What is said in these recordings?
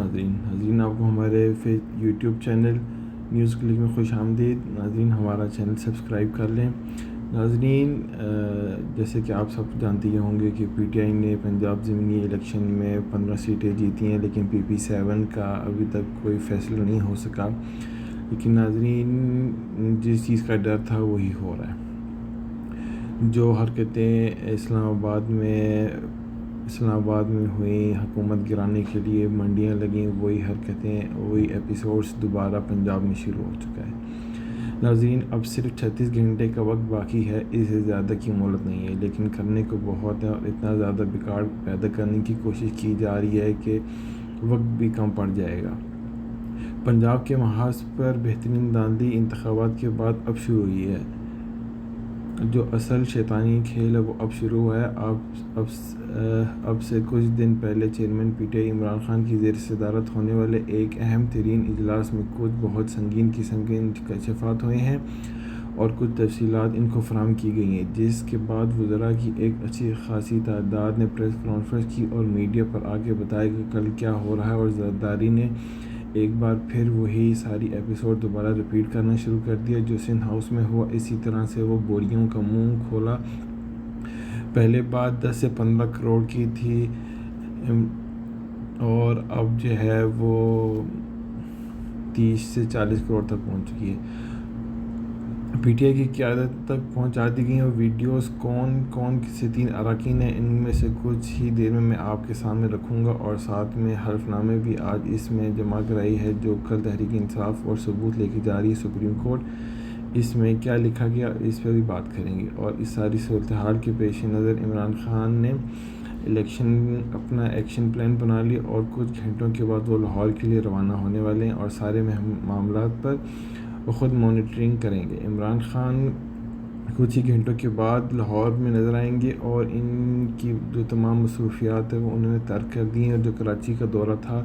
ناظرین آپ کو ہمارے یوٹیوب چینل نیوز کلک میں خوش آمدید۔ ناظرین ہمارا چینل سبسکرائب کر لیں۔ ناظرین جیسے کہ آپ سب جانتے ہی ہوں گے کہ پی ٹی آئی نے پنجاب ضمنی الیکشن میں 15 سیٹیں جیتی ہیں، لیکن پی پی 7 کا ابھی تک کوئی فیصلہ نہیں ہو سکا۔ لیکن ناظرین جس چیز کا ڈر تھا وہی ہو رہا ہے۔ جو حرکتیں اسلام آباد میں ہوئیں حکومت گرانے کے لیے منڈیاں لگیں، وہی حرکتیں وہی ایپیسوڈز دوبارہ پنجاب میں شروع ہو چکا ہے۔ ناظرین اب صرف 36 گھنٹے کا وقت باقی ہے، اس سے زیادہ کی مہلت نہیں ہے، لیکن کرنے کو بہت ہے اور اتنا زیادہ بگاڑ پیدا کرنے کی کوشش کی جا رہی ہے کہ وقت بھی کم پڑ جائے گا۔ پنجاب کے محاذ پر بہترین دھاندلی انتخابات کے بعد اب شروع ہوئی ہے۔ جو اصل شیطانی کھیل ہے وہ اب شروع ہوا ہے۔ اب سے کچھ دن پہلے chairman P T I Imran Khan کی زیر صدارت ہونے والے ایک اہم ترین اجلاس میں کچھ بہت سنگین قسم کے انکشافات ہوئے ہیں اور کچھ تفصیلات ان کو فراہم کی گئی ہیں، جس کے بعد وزراء کی ایک اچھی خاصی تعداد نے پریس کانفرنس کی اور میڈیا پر آ کے بتایا کہ کل کیا ہو رہا ہے، اور زرداری نے ایک بار پھر وہی ساری ایپیسوڈ دوبارہ ریپیٹ کرنا شروع کر دیا جو سندھ ہاؤس میں ہوا۔ اسی طرح سے وہ بوریوں کا منہ کھولا۔ پہلے بات 10 سے 15 کروڑ کی تھی اور اب جو ہے وہ 30 سے 40 کروڑ تک پہنچ چکی ہے۔ پی ٹی آئی کی قیادت تک پہنچا دی گئی ہیں۔ ویڈیوز کون سے 3 اراکین ہیں، ان میں سے کچھ ہی دیر میں آپ کے سامنے رکھوں گا، اور ساتھ میں حلف نامے بھی آج اس میں جمع کرائی ہے جو کل تحریک انصاف اور ثبوت لے کے جا رہی ہے سپریم کورٹ۔ اس میں کیا لکھا گیا اس پہ بھی بات کریں گے، اور اس ساری صورتحال کے پیش نظر عمران خان نے اپنا ایکشن پلان بنا لیا اور کچھ گھنٹوں کے بعد وہ لاہور کے لیے روانہ ہونے والے ہیں اور سارے معاملات پر وہ خود مانیٹرنگ کریں گے۔ عمران خان کچھ ہی گھنٹوں کے بعد لاہور میں نظر آئیں گے اور ان کی جو تمام مصروفیات ہیں وہ انہوں نے ترک کر دی ہیں، اور جو کراچی کا دورہ تھا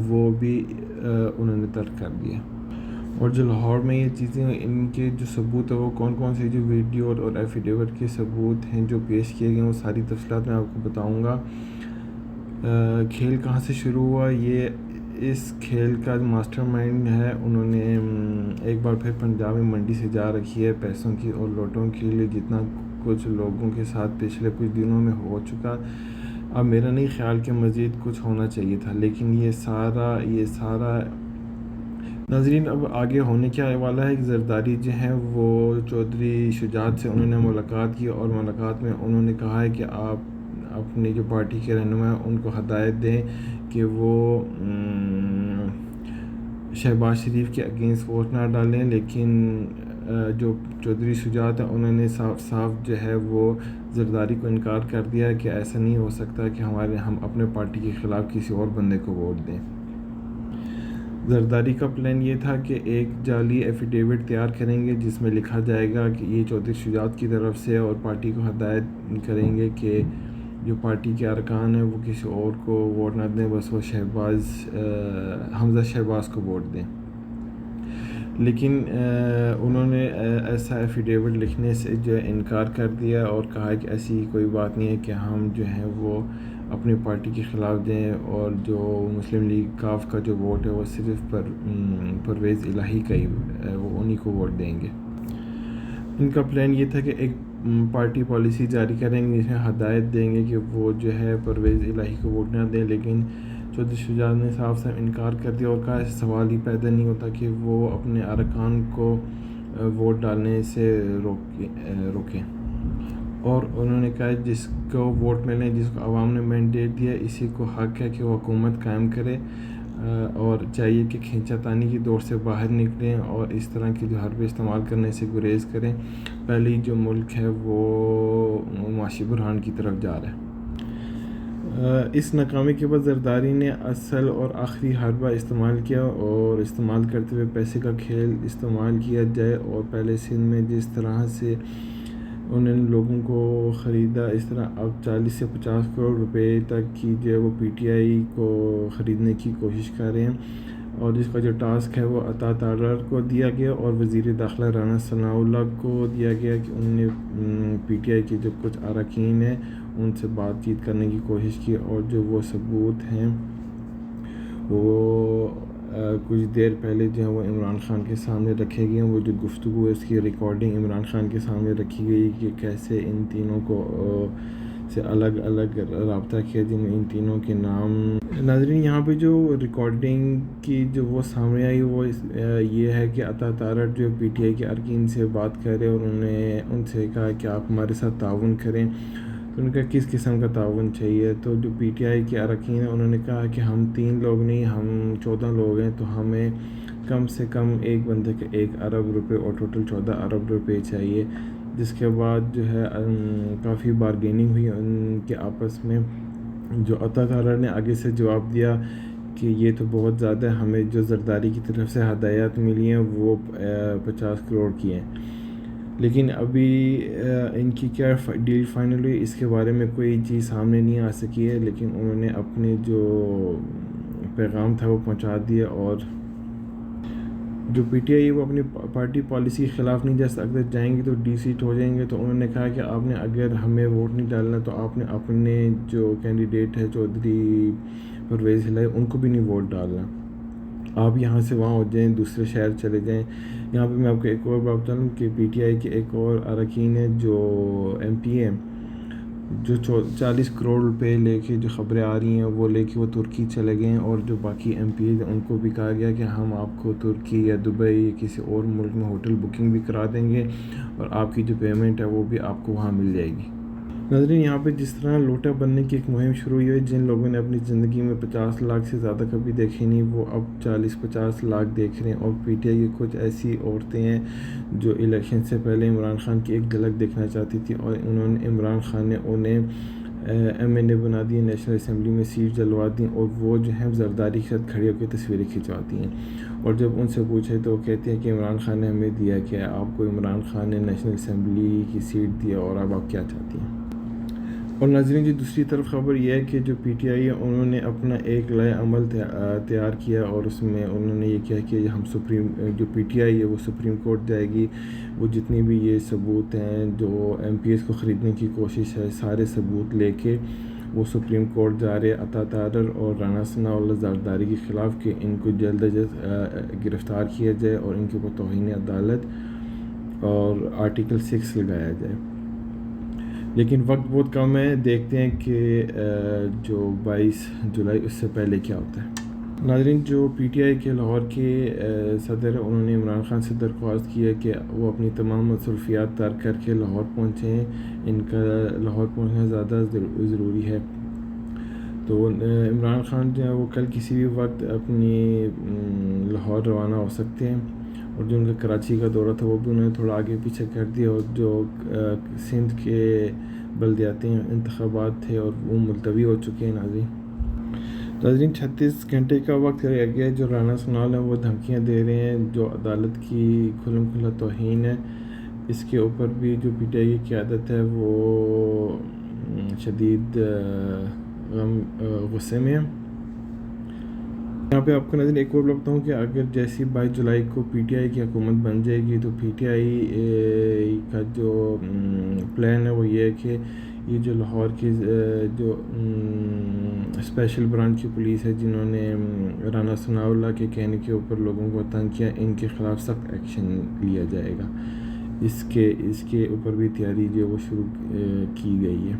وہ بھی انہوں نے ترک کر دیا۔ اور جو لاہور میں یہ چیزیں ان کے جو ثبوت ہے وہ کون سے جو ویڈیو اور ایفیڈیوٹ کے ثبوت ہیں جو پیش کیے گئے، وہ ساری تفصیلات میں آپ کو بتاؤں گا۔ کھیل کہاں سے شروع ہوا؟ یہ اس کھیل کا ماسٹر مائنڈ ہے، انہوں نے ایک بار پھر پنجاب میں منڈی سے جا رکھی ہے پیسوں کی اور لوٹوں کے لیے، جتنا کچھ لوگوں کے ساتھ پچھلے کچھ دنوں میں ہو چکا۔ اب میرا نہیں خیال کہ مزید کچھ ہونا چاہیے تھا، لیکن یہ سارا ناظرین اب آگے ہونے کیا والا ہے۔ زرداری جو ہیں وہ چودھری شجاعت سے انہوں نے ملاقات کی، اور ملاقات میں انہوں نے کہا ہے کہ آپ اپنی جو پارٹی کے رہنما ہیں ان کو ہدایت دیں کہ وہ شہباز شریف کے اگینسٹ ووٹ نہ ڈالیں، لیکن جو چودھری شجاعت ہیں انہوں نے صاف جو ہے وہ زرداری کو انکار کر دیا ہے کہ ایسا نہیں ہو سکتا کہ ہم اپنے پارٹی کے خلاف کسی اور بندے کو ووٹ دیں۔ زرداری کا پلان یہ تھا کہ ایک جعلی ایفیڈیوٹ تیار کریں گے جس میں لکھا جائے گا کہ یہ چودھری شجاعت کی طرف سے، اور پارٹی کو ہدایت کریں گے کہ جو پارٹی کے ارکان ہیں وہ کسی اور کو ووٹ نہ دیں، بس وہ حمزہ شہباز کو ووٹ دیں۔ لیکن انہوں نے ایسا ایفیڈیوٹ لکھنے سے جو ہے انکار کر دیا اور کہا کہ ایسی کوئی بات نہیں ہے کہ ہم جو ہیں وہ اپنی پارٹی کے خلاف دیں، اور جو مسلم لیگ کاف کا جو ووٹ ہے وہ صرف پرویز الہی کا ہی وہ انہی کو ووٹ دیں گے۔ ان کا پلان یہ تھا کہ ایک پارٹی پالیسی جاری کریں گے جس میں ہدایت دیں گے کہ وہ جو ہے پرویز الہی کو ووٹ نہ دیں، لیکن چودھری شجاعت نے صاف انکار کر دیا اور کہا ایسا سوال ہی پیدا نہیں ہوتا کہ وہ اپنے ارکان کو ووٹ ڈالنے سے روکیں، اور انہوں نے کہا جس کو ووٹ ملے، جس کو عوام نے مینڈیٹ دیا، اسی کو حق ہے کہ وہ حکومت قائم کرے، اور چاہیے کہ کھینچا تانی کی دور سے باہر نکلیں اور اس طرح کی جو حرب استعمال کرنے سے گریز کریں۔ پہلے جو ملک ہے وہ معاشی بحران کی طرف جا رہا ہے۔ اس ناکامی کے بعد زرداری نے اصل اور آخری حربہ استعمال کیا، اور استعمال کرتے ہوئے پیسے کا کھیل استعمال کیا جائے، اور پہلے سندھ میں جس طرح سے انہوں نے لوگوں کو خریدا، اس طرح اب 40 سے 50 کروڑ روپے تک کی جو ہے وہ پی ٹی آئی کو خریدنے کی کوشش کر رہے ہیں، اور جس کا جو ٹاسک ہے وہ عطا تارڑ کو دیا گیا اور وزیر داخلہ رانا ثناء اللہ کو دیا گیا کہ انہوں نے پی ٹی آئی کے جو کچھ اراکین ہیں ان سے بات چیت کرنے کی کوشش کی، اور جو وہ ثبوت ہیں وہ کچھ دیر پہلے جو ہے وہ عمران خان کے سامنے رکھے گئے ہیں. وہ جو گفتگو ہے اس کی ریکارڈنگ عمران خان کے سامنے رکھی گئی کہ کیسے ان تینوں کو سے الگ الگ رابطہ کیا جن میں ان تینوں کے نام. ناظرین یہاں پہ جو ریکارڈنگ کی جو وہ سامنے آئی وہ یہ ہے کہ عطا تارڑ جو پی ٹی آئی کے ارکین سے بات کر رہے اور انہوں نے ان سے کہا کہ آپ ہمارے ساتھ تعاون کریں. تو ان کا کس قسم کا تعاون چاہیے. تو جو پی ٹی آئی کے اراکین ہیں انہوں نے کہا کہ ہم 3 لوگ نہیں ہم 14 لوگ ہیں تو ہمیں کم سے کم ایک بندے کے 1 ارب روپے اور ٹوٹل 14 ارب روپے چاہیے. جس کے بعد جو ہے کافی بارگیننگ ہوئی ان کے آپس میں. جو عطا تارڑ نے آگے سے جواب دیا کہ یہ تو بہت زیادہ ہے, ہمیں جو زرداری کی طرف سے ہدایات ملی ہیں وہ 50 کروڑ کی ہیں. لیکن ابھی ان کی کیا ڈیل فائنل ہوئی اس کے بارے میں کوئی چیز سامنے نہیں آ سکی ہے. لیکن انہوں نے اپنے جو پیغام تھا وہ پہنچا دیا. اور جو پی ٹی آئی وہ اپنی پارٹی پالیسی کے خلاف نہیں جا سکتے, جائیں گے تو ڈی سیٹ ہو جائیں گے. تو انہوں نے کہا کہ آپ نے اگر ہمیں ووٹ نہیں ڈالنا تو آپ نے اپنے جو کینڈیڈیٹ ہے چودھری پرویز ہلائی ان کو بھی نہیں ووٹ ڈالنا. آپ یہاں سے وہاں ہو جائیں, دوسرے شہر چلے جائیں. یہاں پہ میں آپ کو ایک اور بات بتا دوں کہ پی ٹی آئی کے ایک اور اراکین ہے جو ایم پی ہیں جو 40 کروڑ روپے لے کے جو خبریں آ رہی ہیں وہ لے کے وہ ترکی چلے گئے ہیں. اور جو باقی ایم پی ہیں ان کو بھی کہا گیا کہ ہم آپ کو ترکی یا دبئی یا کسی اور ملک میں ہوٹل بکنگ بھی کرا دیں گے اور آپ کی جو پیمنٹ ہے وہ بھی آپ کو وہاں مل جائے گی. ناظرین یہاں پہ جس طرح لوٹا بننے کی ایک مہم شروع ہوئی ہے, جن لوگوں نے اپنی زندگی میں 50 لاکھ سے زیادہ کبھی دیکھے نہیں وہ اب 40-50 لاکھ دیکھ رہے ہیں. اور پی ٹی آئی کی کچھ ایسی عورتیں ہیں جو الیکشن سے پہلے عمران خان کی ایک جھلک دیکھنا چاہتی تھی اور انہوں نے عمران خان نے انہیں ایم این اے بنا دی, نیشنل اسمبلی میں سیٹ جلوا دی اور وہ جو ہے زرداری کے ساتھ کھڑی ہو کے تصویریں کھنچواتی ہیں. اور جب ان سے پوچھے تو وہ کہتے ہیں کہ عمران خان نے ہمیں دیا کہ آپ کو عمران خان نے نیشنل اسمبلی کی سیٹ دیا اور اب آپ کیا چاہتی ہیں. اور ناظرین جی دوسری طرف خبر یہ ہے کہ جو پی ٹی آئی ہے انہوں نے اپنا ایک لائحہ عمل تیار کیا اور اس میں انہوں نے یہ کیا کہ ہم جو پی ٹی آئی ہے وہ سپریم کورٹ جائے گی. وہ جتنی بھی یہ ثبوت ہیں جو ایم پی ایس کو خریدنے کی کوشش ہے سارے ثبوت لے کے وہ سپریم کورٹ جا رہے عطا تارڑ اور رانا ثناءاللہ زرداری کے خلاف کہ ان کو جلد از جلد گرفتار کیا جائے اور ان کے اوپر توہین عدالت اور آرٹیکل 6 لگایا جائے. لیکن وقت بہت کم ہے, دیکھتے ہیں کہ جو 22 جولائی اس سے پہلے کیا ہوتا ہے. ناظرین جو پی ٹی آئی کے لاہور کے صدر ہیں انہوں نے عمران خان سے درخواست کی ہے کہ وہ اپنی تمام مصروفیات ترک کر کے لاہور پہنچیں. ان کا لاہور پہنچنا زیادہ ضروری ہے. تو عمران خان جو ہے وہ کل کسی بھی وقت اپنی لاہور روانہ ہو سکتے ہیں. اور جو ان کا کراچی کا دورہ تھا وہ بھی انہوں نے تھوڑا آگے پیچھے کر دیا. اور جو سندھ کے بلدیاتی انتخابات تھے اور وہ ملتوی ہو چکے ہیں. ناظرین 36 گھنٹے کا وقت رہ گیا ہے. جو رانا ثناءاللہ ہیں وہ دھمکیاں دے رہے ہیں جو عدالت کی کھلم کھلا توہین ہے. اس کے اوپر بھی جو پی ٹی آئی کی قیادت ہے وہ شدید غصے میں ہے. یہاں پہ آپ کو نظر ایک اور بتاؤں کہ اگر جیسی 22 جولائی کو پی ٹی آئی کی حکومت بن جائے گی تو پی ٹی آئی کا جو پلان ہے وہ یہ ہے کہ یہ جو لاہور کی جو اسپیشل برانچ کی پولیس ہے جنہوں نے رانا ثناءاللہ کے کہنے کے اوپر لوگوں کو تنگ کیا ان کے خلاف سخت ایکشن لیا جائے گا. اس کے اوپر بھی تیاری جو وہ شروع کی گئی ہے.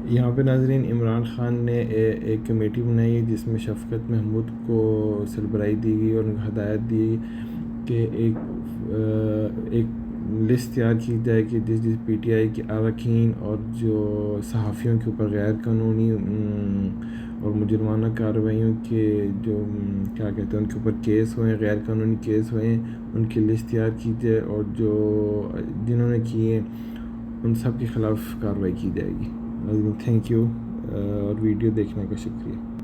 یہاں پہ ناظرین عمران خان نے ایک کمیٹی بنائی ہے جس میں شفقت محمود کو سربراہی دی گئی اور ان کو ہدایت دی کہ ایک لسٹ تیار کی جائے کہ جس پی ٹی آئی کے اراکین اور جو صحافیوں کے اوپر غیر قانونی اور مجرمانہ کارروائیوں کے جو کیا کہتے ہیں ان کے اوپر کیس ہوئے غیر قانونی کیس ہوئے ان کی لسٹ تیار کی جائے اور جو جنہوں نے کیے ان سب کے خلاف کارروائی کی جائے گی. تھینک یو اور ویڈیو دیکھنے کا شکریہ.